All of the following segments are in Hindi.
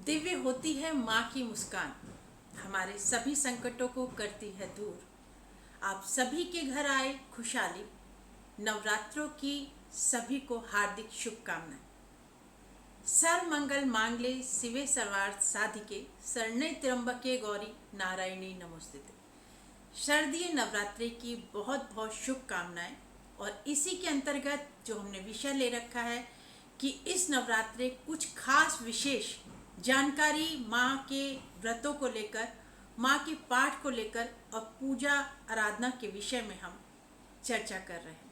दिव्य होती है माँ की मुस्कान, हमारे सभी संकटों को करती है दूर। आप सभी के घर आए खुशहाली, नवरात्रों की सभी को हार्दिक शुभकामनाएं। सर मंगल मांगले शिवे सर्वार्थ साधिके, शरण्य त्र्यंबके गौरी नारायणी नमोस्तुते। शारदीय नवरात्रि की बहुत बहुत शुभकामनाएं। और इसी के अंतर्गत जो हमने विषय ले रखा है कि इस नवरात्रि कुछ खास विशेष जानकारी माँ के व्रतों को लेकर, माँ के पाठ को लेकर और पूजा आराधना के विषय में हम चर्चा कर रहे हैं।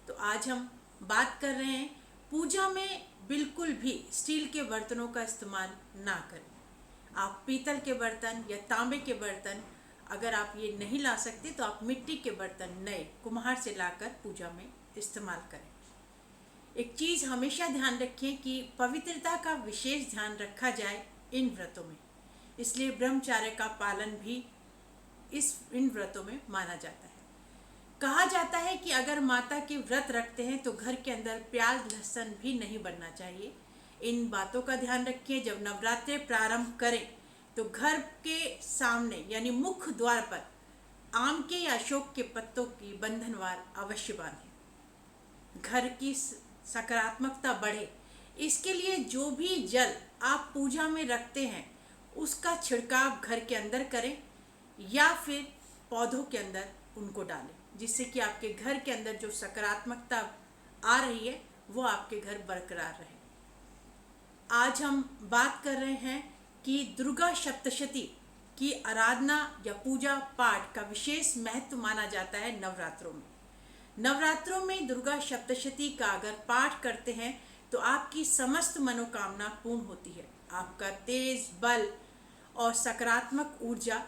तो आज हम बात कर रहे हैं पूजा में बिल्कुल भी स्टील के बर्तनों का इस्तेमाल ना करें। आप पीतल के बर्तन या तांबे के बर्तन अगर आप ये नहीं ला सकते तो आप मिट्टी के बर्तन नए कुम्हार से लाकर पूजा में इस्तेमाल करें। एक चीज़ हमेशा ध्यान रखें कि पवित्रता का विशेष ध्यान रखा जाए इन व्रतों में, इसलिए ब्रह्मचर्य का पालन भी इन व्रतों में माना जाता है। कहा जाता है कि अगर माता के व्रत रखते हैं तो घर के अंदर प्याज लहसुन भी नहीं बनना चाहिए। इन बातों का ध्यान रखिए। जब नवरात्रि प्रारंभ करें तो घर के सामने यानी मुख्य द्वार पर आम के या अशोक के पत्तों की बंधनवार अवश्य बांधें। घर की सकारात्मकता बढ़े, इसके लिए जो भी जल आप पूजा में रखते हैं उसका छिड़काव घर के अंदर करें या फिर पौधों के अंदर उनको डालें, जिससे कि आपके घर के अंदर जो सकारात्मकता आ रही है वो आपके घर बरकरार रहे। आज हम बात कर रहे हैं कि दुर्गा सप्तशती की आराधना या पूजा पाठ का विशेष महत्व माना जाता है नवरात्रों में। नवरात्रों में दुर्गा सप्तशती का अगर पाठ करते हैं तो आपकी समस्त मनोकामना पूर्ण होती है। आपका तेज बल और सकारात्मक ऊर्जा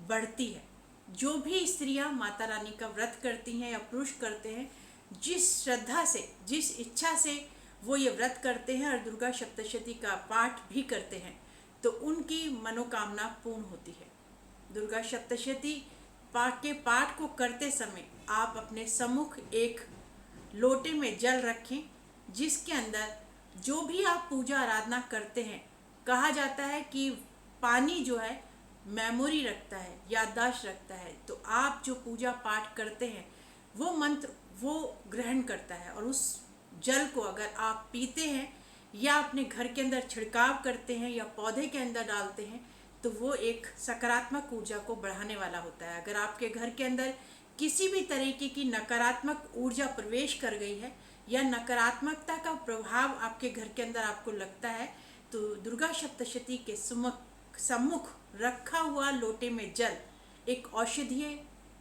बढ़ती है। जो भी स्त्रियां माता रानी का व्रत करती हैं या पुरुष करते हैं, जिस श्रद्धा से जिस इच्छा से वो ये व्रत करते हैं और दुर्गा सप्तशती का पाठ भी करते हैं तो उनकी मनोकामना पूर्ण होती है। दुर्गा सप्तशती पाठ को करते समय आप अपने सम्मुख एक लोटे में जल रखें, जिसके अंदर जो भी आप पूजा आराधना करते हैं, कहा जाता है कि पानी जो है मेमोरी रखता है, याददाश्त रखता है। तो आप जो पूजा पाठ करते हैं वो मंत्र वो ग्रहण करता है और उस जल को अगर आप पीते हैं या अपने घर के अंदर छिड़काव करते हैं या पौधे के अंदर डालते हैं तो वो एक सकारात्मक ऊर्जा को बढ़ाने वाला होता है। अगर आपके घर के अंदर किसी भी तरीके की नकारात्मक ऊर्जा प्रवेश कर गई है या नकारात्मकता का प्रभाव आपके घर के अंदर आपको लगता है तो दुर्गा सप्तशती के सम्मुख रखा हुआ लोटे में जल एक औषधीय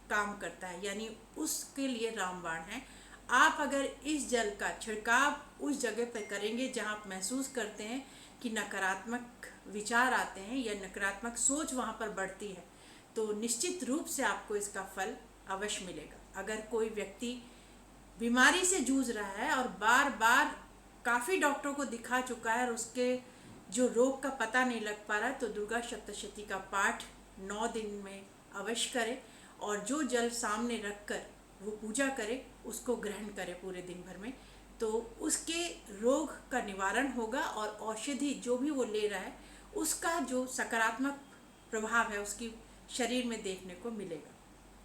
काम करता है, यानी उसके लिए रामबाण है। आप अगर इस जल का छिड़काव उस जगह पर करेंगे जहां आप महसूस करते हैं कि नकारात्मक विचार आते हैं या नकारात्मक सोच वहां पर बढ़ती है, तो निश्चित रूप से आपको इसका फल अवश्य मिलेगा। अगर कोई व्यक्ति बीमारी से जूझ रहा है और बार बार काफ़ी डॉक्टरों को दिखा चुका है और उसके जो रोग का पता नहीं लग पा रहा है, तो दुर्गा सप्तशती का पाठ 9 दिन में अवश्य करें और जो जल सामने रखकर वो पूजा करे उसको ग्रहण करे पूरे दिन भर में, तो उसके रोग का निवारण होगा और औषधि जो भी वो ले रहा है उसका जो सकारात्मक प्रभाव है उसकी शरीर में देखने को मिलेगा।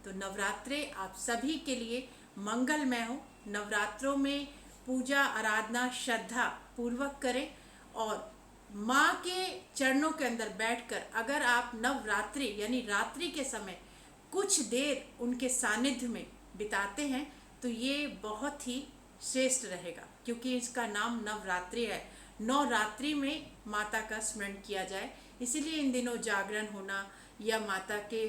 तो नवरात्रे आप सभी के लिए मंगलमय हो। नवरात्रों में पूजा आराधना श्रद्धा पूर्वक करें और माँ के चरणों के अंदर बैठकर अगर आप नवरात्रि यानी रात्रि के समय कुछ देर उनके सानिध्य में बिताते हैं तो ये बहुत ही श्रेष्ठ रहेगा, क्योंकि इसका नाम नवरात्रि है। नवरात्रि में माता का स्मरण किया जाए, इसीलिए इन दिनों जागरण होना या माता के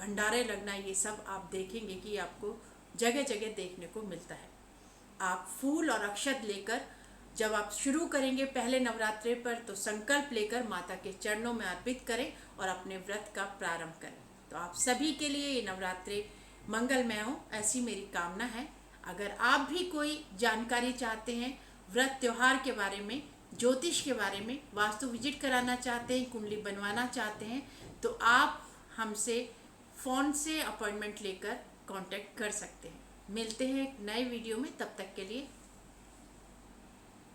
भंडारे लगना ये सब आप देखेंगे कि आपको जगह जगह देखने को मिलता है। आप फूल और अक्षत लेकर जब आप शुरू करेंगे पहले नवरात्रि पर तो संकल्प लेकर माता के चरणों में अर्पित करें और अपने व्रत का प्रारंभ करें। तो आप सभी के लिए ये नवरात्रि मंगलमय हो, ऐसी मेरी कामना है। अगर आप भी कोई जानकारी चाहते हैं व्रत त्योहार के बारे में, ज्योतिष के बारे में, वास्तु विजिट कराना चाहते हैं, कुंडली बनवाना चाहते हैं, तो आप हमसे फ़ोन से अपॉइंटमेंट लेकर कांटेक्ट कर सकते हैं। मिलते हैं एक नए वीडियो में, तब तक के लिए